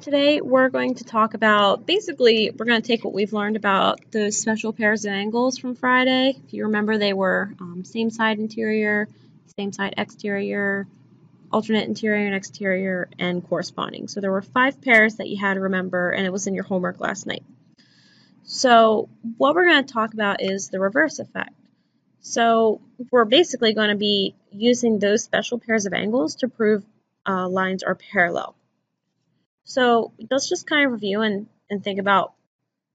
Today we're going to talk about, basically, we're going to take what we've learned about those special pairs of angles from Friday. If you remember, they were same side interior, same side exterior, alternate interior and exterior, and corresponding. So there were 5 pairs that you had to remember, and it was in your homework last night. So what we're going to talk about is the reverse effect. So we're basically going to be using those special pairs of angles to prove lines are parallel. So let's just kind of review and think about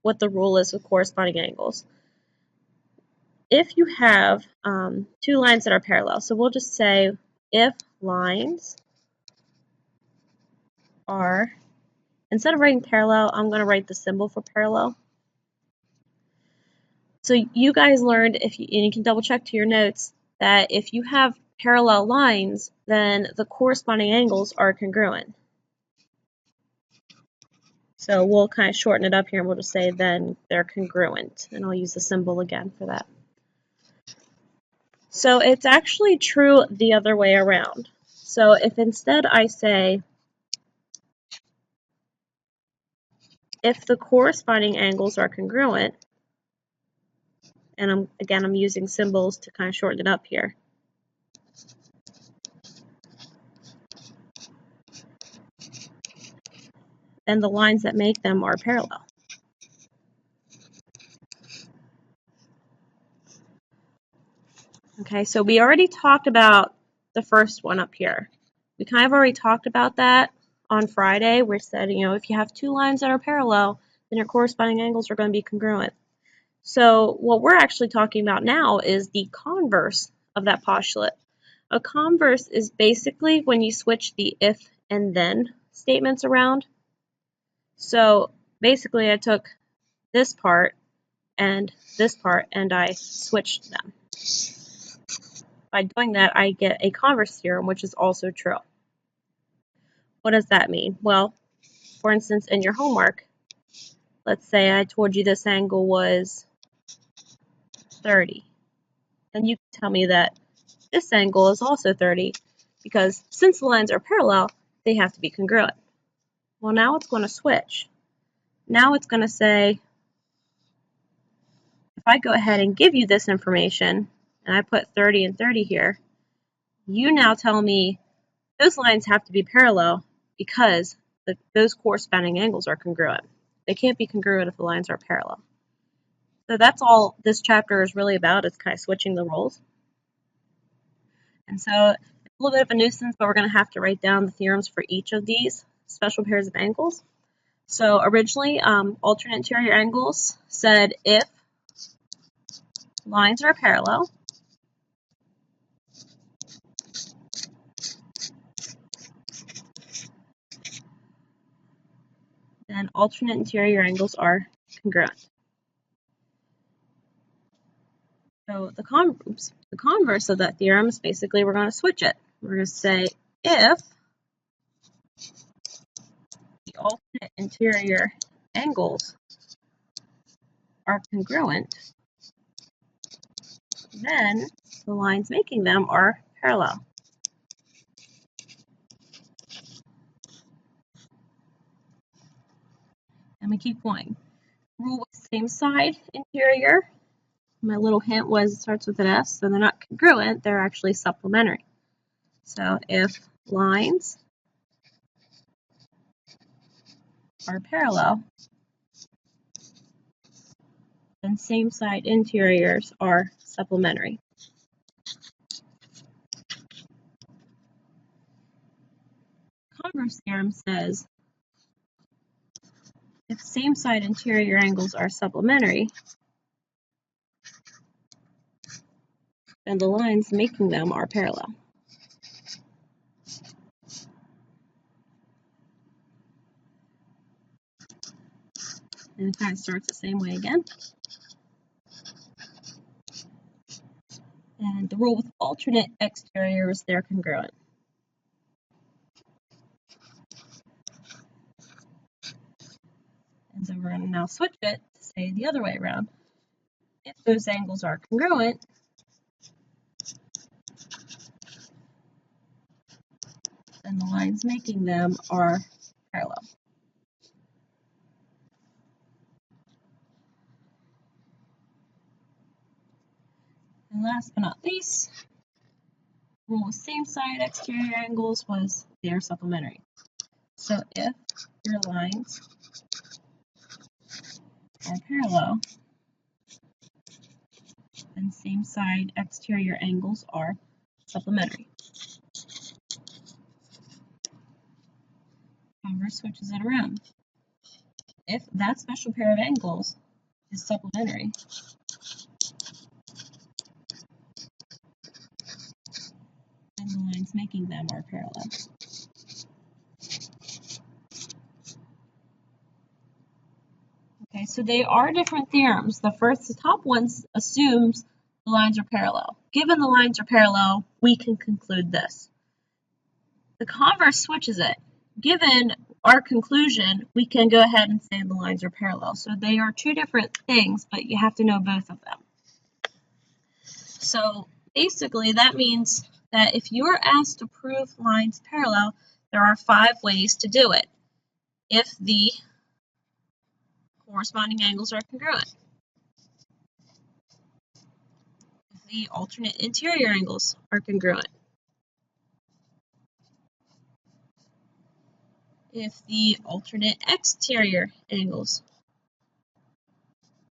what the rule is with corresponding angles. If you have 2 lines that are parallel, so we'll just say if lines are, instead of writing parallel, I'm going to write the symbol for parallel. So you guys learned, and you can double check to your notes, that if you have parallel lines, then the corresponding angles are congruent. So we'll kind of shorten it up here and we'll just say then they're congruent. And I'll use the symbol again for that. So it's actually true the other way around. So if instead I say if the corresponding angles are congruent, and I'm using symbols to kind of shorten it up here. Then the lines that make them are parallel. Okay, so we already talked about the first one up here. We kind of already talked about that on Friday. We said, if you have 2 lines that are parallel, then your corresponding angles are going to be congruent. So what we're actually talking about now is the converse of that postulate. A converse is basically when you switch the if and then statements around. So basically I took this part and I switched them. By doing that, I get a converse theorem, which is also true. What does that mean? Well, for instance, in your homework, let's say I told you this angle was 30. Then you can tell me that this angle is also 30 because since the lines are parallel, they have to be congruent. Well, now it's going to switch. Now it's going to say, if I go ahead and give you this information, and I put 30 and 30 here, you now tell me those lines have to be parallel because those corresponding angles are congruent. They can't be congruent if the lines are parallel. So that's all this chapter is really about, is kind of switching the roles. And so it's a little bit of a nuisance, but we're going to have to write down the theorems for each of these special pairs of angles. So originally, alternate interior angles said if lines are parallel, then alternate interior angles are congruent. So the converse of that theorem is basically we're going to switch it. We're going to say if the alternate interior angles are congruent, then the lines making them are parallel. And we keep going. Rule with same side interior. My little hint was it starts with an S, so they're not congruent, they're actually supplementary. So if lines are parallel, then same side interiors are supplementary. Converse theorem says if same side interior angles are supplementary, then the lines making them are parallel. And it kind of starts the same way again. And the rule with alternate exteriors, they're congruent. And so we're going to now switch it to say the other way around. If those angles are congruent, then the lines making them are parallel. And last but not least, rule with same side exterior angles was they are supplementary. So if your lines are parallel, then same side exterior angles are supplementary. Converse switches it around. If that special pair of angles is supplementary, then the lines making them are parallel. Okay, so they are different theorems. The top one assumes the lines are parallel. Given the lines are parallel, we can conclude this. The converse switches it. Given our conclusion, we can go ahead and say the lines are parallel. So they are two different things, but you have to know both of them. So basically, that means that if you are asked to prove lines parallel, there are 5 ways to do it. If the corresponding angles are congruent, if the alternate interior angles are congruent, if the alternate exterior angles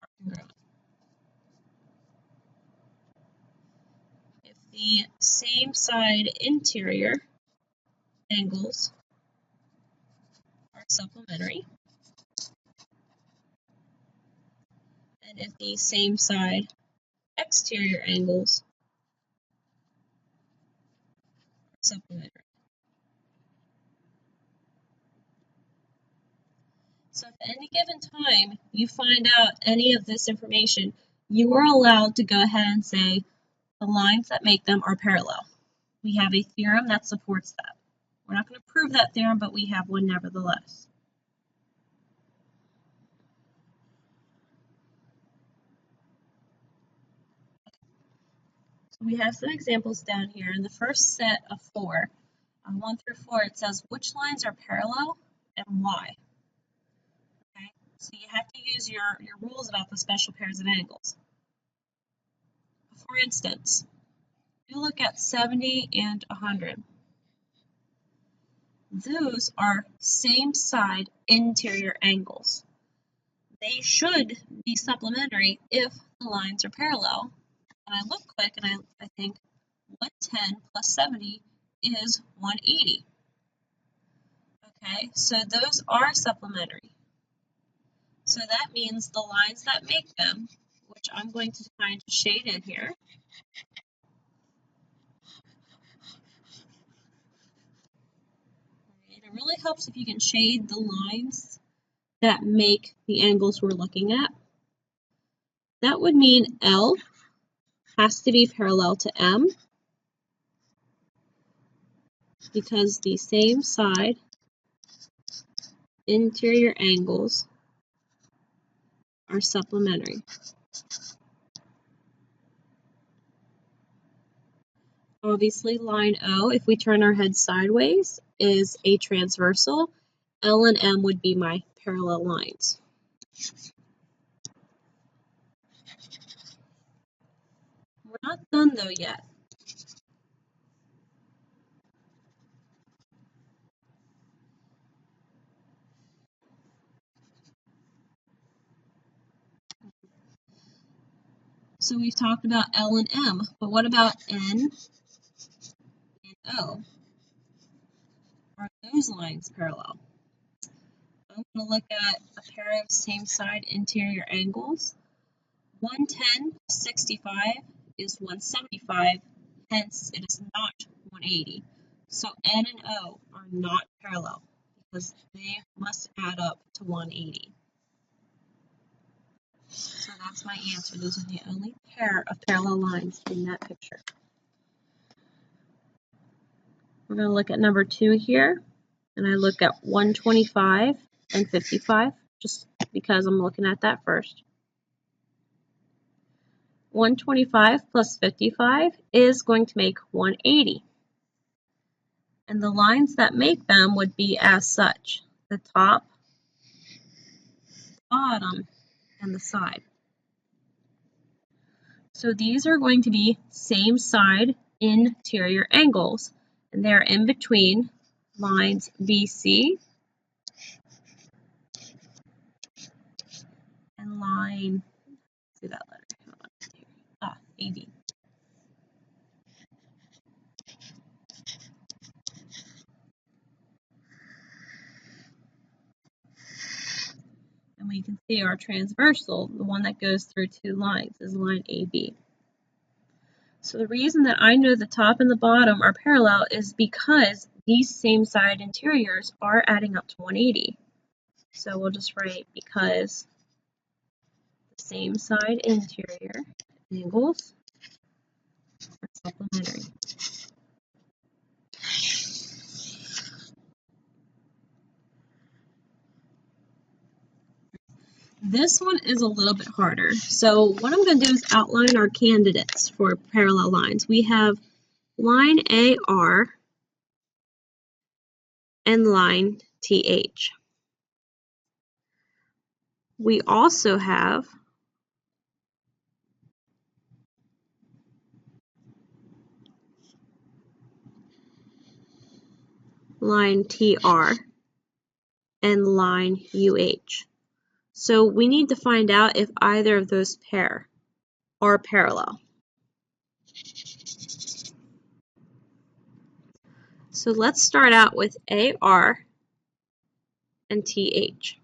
are congruent, if the same side interior angles are supplementary, and if the same side exterior angles are supplementary. So if at any given time you find out any of this information, you are allowed to go ahead and say the lines that make them are parallel. We have a theorem that supports that. We're not going to prove that theorem, but we have one nevertheless. So we have some examples down here. In the first set of 4, 1 through 4, it says which lines are parallel and why. Okay, so you have to use your rules about the special pairs of angles. For instance, you look at 70 and 100. Those are same side interior angles. They should be supplementary if the lines are parallel. And I look quick and I think 110 plus 70 is 180. Okay, so those are supplementary. So that means the lines that make them, which I'm going to kind of shade in here, it really helps if you can shade the lines that make the angles we're looking at. That would mean L has to be parallel to M because the same side interior angles are supplementary. Obviously, line O, if we turn our head sideways, is a transversal. L and M would be my parallel lines. We're not done though yet. So we've talked about L and M, but what about N and O? Are those lines parallel? I'm going to look at a pair of same side interior angles. 110 plus 65 is 175, hence it is not 180. So N and O are not parallel because they must add up to 180. So that's my answer. Those are the only pair of parallel lines in that picture. We're going to look at number 2 here, and I look at 125 and 55, just because I'm looking at that first. 125 plus 55 is going to make 180. And the lines that make them would be as such: the top, bottom, and the side. So these are going to be same side interior angles, and they're in between lines BC and line, see that letter, AD. And we can see our transversal, the one that goes through two lines, is line AB. So the reason that I know the top and the bottom are parallel is because these same side interiors are adding up to 180. So we'll just write because the same side interior angles are supplementary. This one is a little bit harder. So what I'm going to do is outline our candidates for parallel lines. We have line AR and line TH. We also have line TR and line UH. So we need to find out if either of those pair are parallel. So let's start out with AR and TH.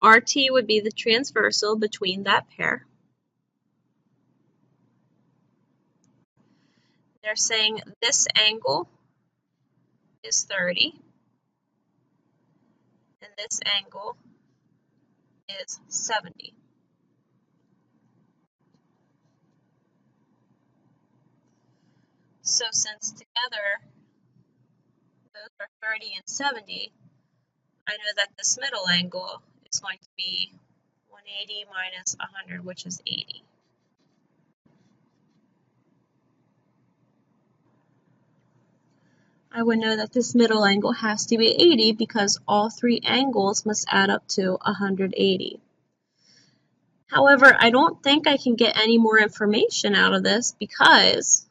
RT would be the transversal between that pair. They're saying this angle is 30 and this angle is 70. So since together those are 30 and 70, I know that this middle angle is going to be 180 minus 100, which is 80. I would know that this middle angle has to be 80 because all three angles must add up to 180. However, I don't think I can get any more information out of this because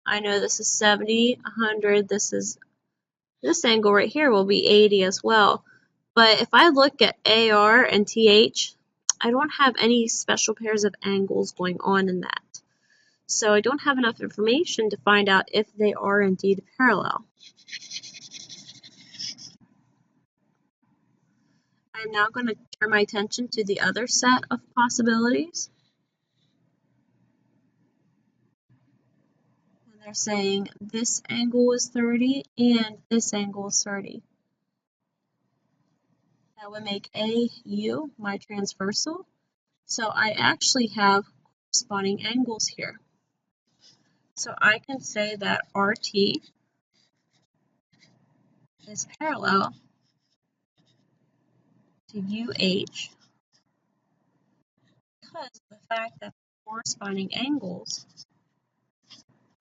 I know this is 70, 100, this angle right here will be 80 as well. But if I look at AR and TH, I don't have any special pairs of angles going on in that. So I don't have enough information to find out if they are indeed parallel. I'm now going to turn my attention to the other set of possibilities. And they're saying this angle is 30 and this angle is 30. That would make AU my transversal. So I actually have corresponding angles here. So I can say that RT is parallel to UH because of the fact that the corresponding angles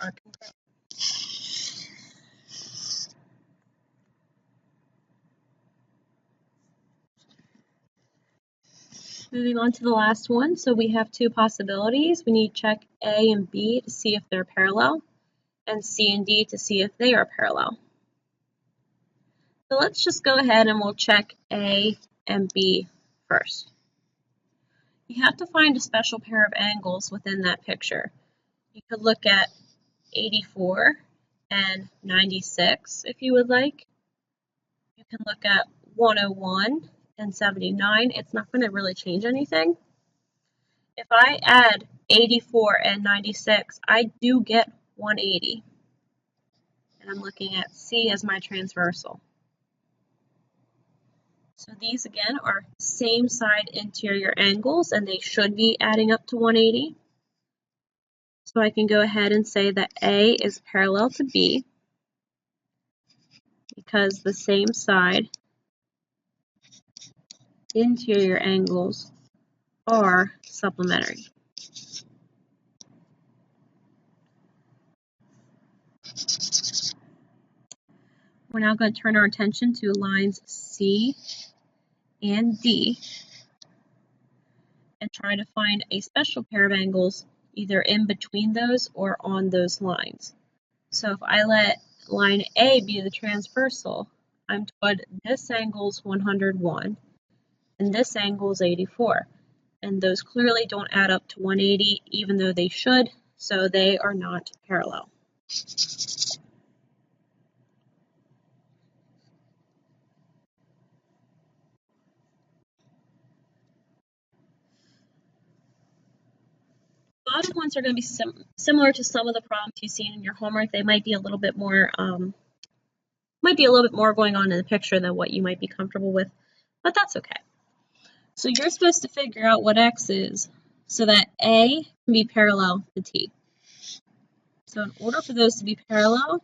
are congruent. Moving on to the last one, so we have two possibilities. We need to check A and B to see if they're parallel, and C and D to see if they are parallel. So let's just go ahead and we'll check A and B first. You have to find a special pair of angles within that picture. You could look at 84 and 96 if you would like. You can look at 101 and 79. It's not going to really change anything. If I add 84 and 96, I do get 180. And I'm looking at C as my transversal. So these again are same side interior angles and they should be adding up to 180. So I can go ahead and say that A is parallel to B because the same side interior angles are supplementary. We're now going to turn our attention to lines C and D. and try to find a special pair of angles either in between those or on those lines. So if I let line A be the transversal, I'm told this angle is 101 and this angle is 84. And those clearly don't add up to 180, even though they should, so they are not parallel. Bottom ones are going to be similar to some of the problems you've seen in your homework. They might be a little bit more going on in the picture than what you might be comfortable with, but that's okay. So you're supposed to figure out what x is so that A can be parallel to T. So in order for those to be parallel,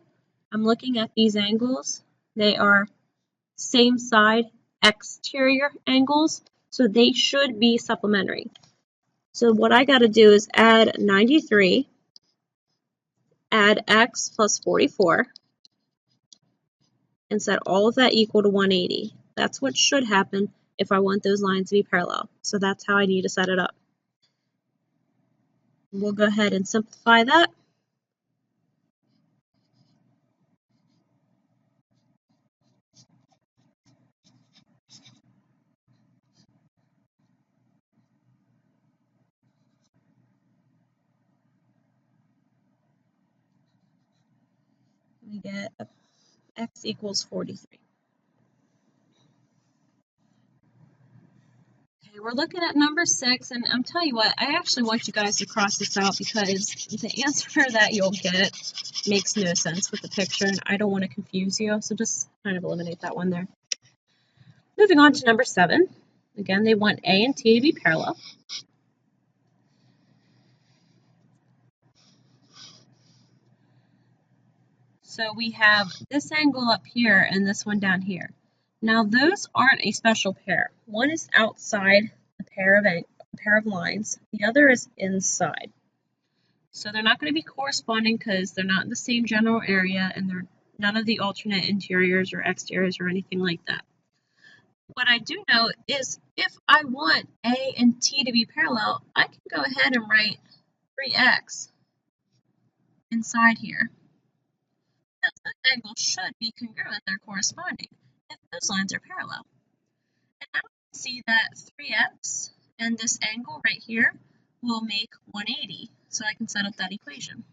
I'm looking at these angles. They are same side exterior angles, so they should be supplementary. So what I got to do is add 93, add x plus 44, and set all of that equal to 180. That's what should happen if I want those lines to be parallel. So that's how I need to set it up. We'll go ahead and simplify that. We get x equals 43. Okay, we're looking at number 6, and I'm telling you what, I actually want you guys to cross this out because the answer that you'll get makes no sense with the picture, and I don't want to confuse you, so just kind of eliminate that one there. Moving on to number 7. Again, they want A and T to be parallel. So we have this angle up here and this one down here. Now those aren't a special pair. One is outside a pair of lines. The other is inside. So they're not going to be corresponding because they're not in the same general area and they're none of the alternate interiors or exteriors or anything like that. What I do know is if I want A and T to be parallel, I can go ahead and write 3x inside here. That angle should be congruent, they're corresponding if those lines are parallel. And now we can see that 3x and this angle right here will make 180. So I can set up that equation.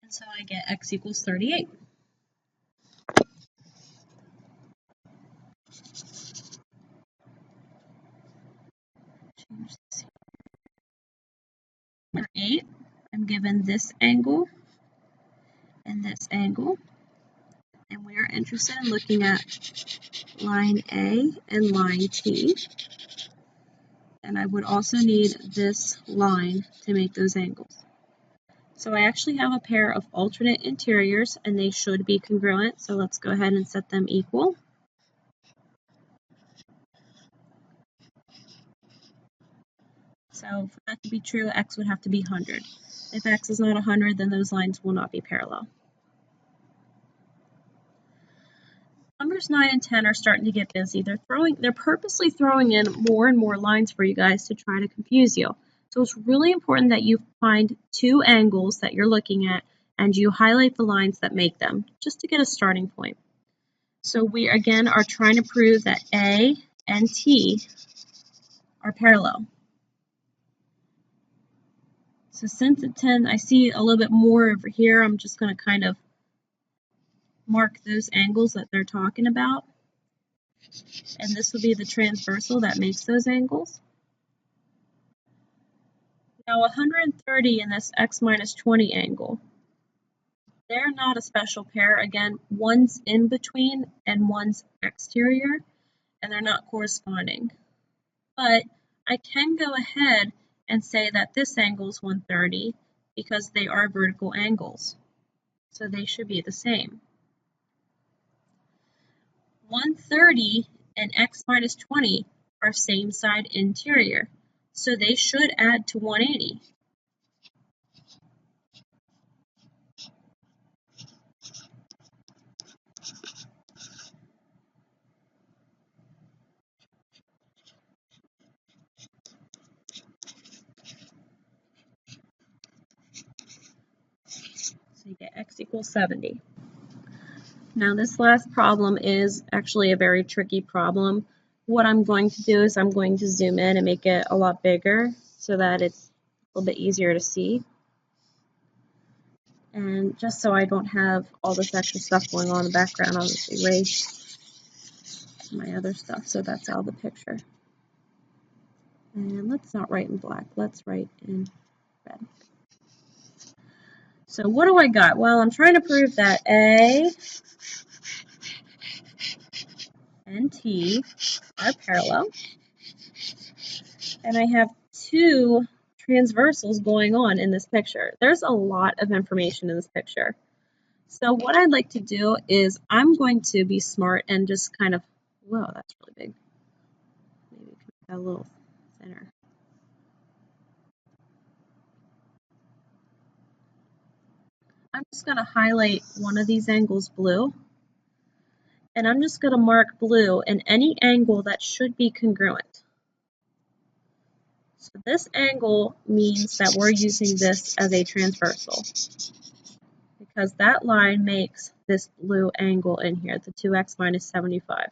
And so I get x equals 38. Number 8, I'm given this angle and this angle. And we are interested in looking at line A and line T. And I would also need this line to make those angles. So I actually have a pair of alternate interiors and they should be congruent. So let's go ahead and set them equal. So for that to be true, x would have to be 100. If x is not 100, then those lines will not be parallel. Numbers 9 and 10 are starting to get busy. They're purposely throwing in more and more lines for you guys to try to confuse you. So it's really important that you find 2 angles that you're looking at and you highlight the lines that make them, just to get a starting point. So we again are trying to prove that A and T are parallel. So since it's 10, I see a little bit more over here. I'm just going to kind of mark those angles that they're talking about. And this will be the transversal that makes those angles. Now 130 and this x minus 20 angle, they're not a special pair. Again, one's in between and one's exterior, and they're not corresponding. But I can go ahead and say that this angle is 130 because they are vertical angles. So they should be the same. 130 and x minus 20 are same side interior, so they should add to 180. So you get x equals 70. Now this last problem is actually a very tricky problem. What I'm going to do is I'm going to zoom in and make it a lot bigger so that it's a little bit easier to see. And just so I don't have all this extra stuff going on in the background, I'll just erase my other stuff. So that's out of the picture. And let's not write in black, let's write in red. So what do I got? Well, I'm trying to prove that A and T are parallel. And I have two transversals going on in this picture. There's a lot of information in this picture. So what I'd like to do is I'm going to be smart and just kind of, whoa, that's really big. Maybe we can make that a little thinner. I'm just going to highlight one of these angles blue. And I'm just going to mark blue in any angle that should be congruent. So this angle means that we're using this as a transversal, because that line makes this blue angle in here, the 2x minus 75.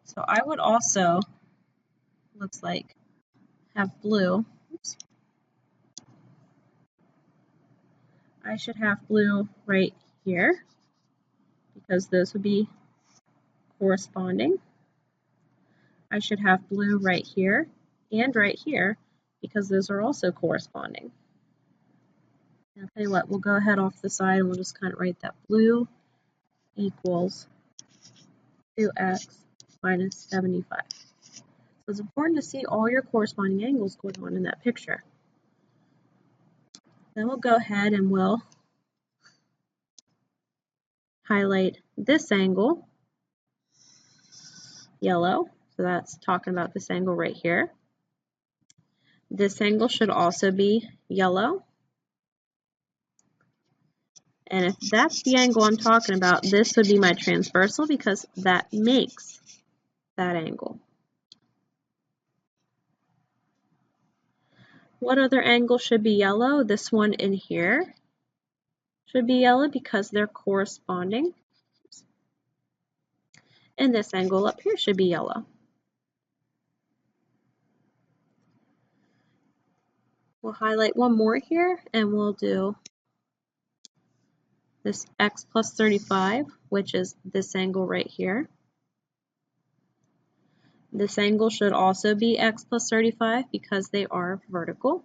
So I would also, looks like, have blue. Oops. I should have blue right here, because those would be corresponding. I should have blue right here and right here, because those are also corresponding. And I'll tell you what, we'll go ahead off the side and we'll just kind of write that blue equals 2x minus 75. So it's important to see all your corresponding angles going on in that picture. Then we'll go ahead and we'll highlight this angle yellow. So that's talking about this angle right here. This angle should also be yellow. And if that's the angle I'm talking about, this would be my transversal because that makes that angle. What other angle should be yellow? This one in here should be yellow because they're corresponding. And this angle up here should be yellow. We'll highlight one more here and we'll do this x plus 35, which is this angle right here. This angle should also be x plus 35 because they are vertical.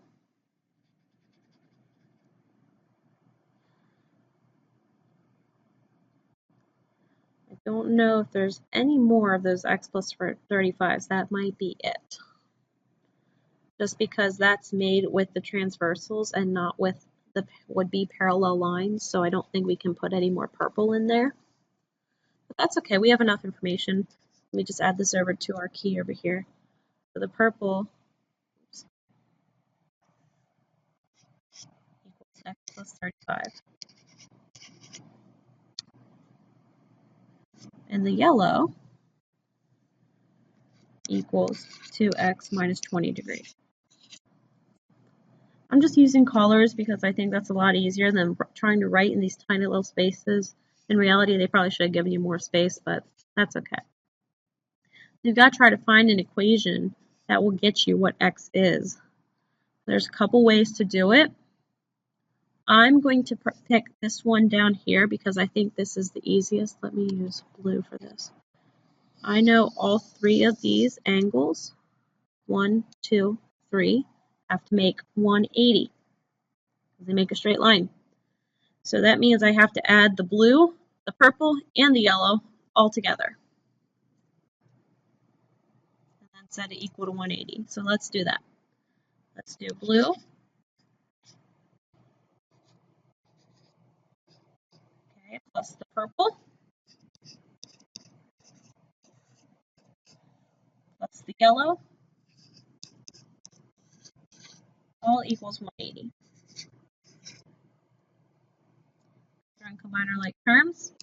I don't know if there's any more of those x plus 35s. That might be it. Just because that's made with the transversals and not with the would-be parallel lines, so I don't think we can put any more purple in there. But that's okay, we have enough information. Let me just add this over to our key over here. So the purple equals x plus 35. And the yellow equals 2x minus 20 degrees. I'm just using colors because I think that's a lot easier than trying to write in these tiny little spaces. In reality, they probably should have given you more space, but that's okay. You've got to try to find an equation that will get you what x is. There's a couple ways to do it. I'm going to pick this one down here because I think this is the easiest. Let me use blue for this. I know all three of these angles, 1, 2, 3, have to make 180 because they make a straight line. So that means I have to add the blue, the purple, and the yellow all together. And then set it equal to 180. So let's do that. Let's do blue. Okay, plus the purple. the yellow, all equals 180. Drawing combiner-like terms.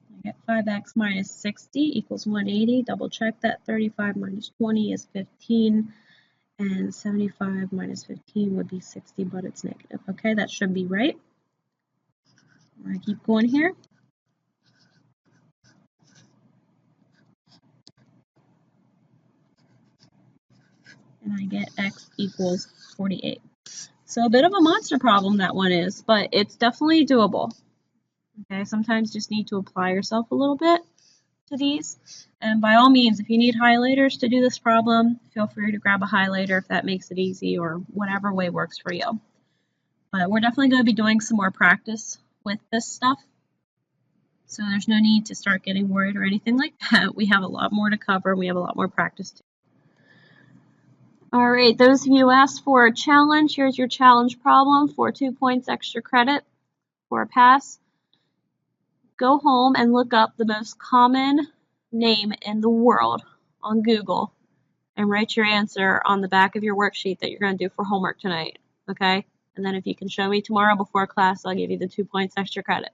I get 5x minus 60 equals 180. Double check that. 35 minus 20 is 15. And 75 minus 15 would be 60, but it's negative. Okay, that should be right. I'm going to keep going here. And I get x equals 48. So a bit of a monster problem that one is, but it's definitely doable. Okay, sometimes you just need to apply yourself a little bit to these. And by all means, if you need highlighters to do this problem, feel free to grab a highlighter if that makes it easy, or whatever way works for you. But we're definitely going to be doing some more practice with this stuff. So there's no need to start getting worried or anything like that. We have a lot more to cover. We have a lot more practice to do. All right, those of you who asked for a challenge, here's your challenge problem for 2 points extra credit for a pass. Go home and look up the most common name in the world on Google and write your answer on the back of your worksheet that you're going to do for homework tonight, okay? And then if you can show me tomorrow before class, I'll give you the 2 points extra credit.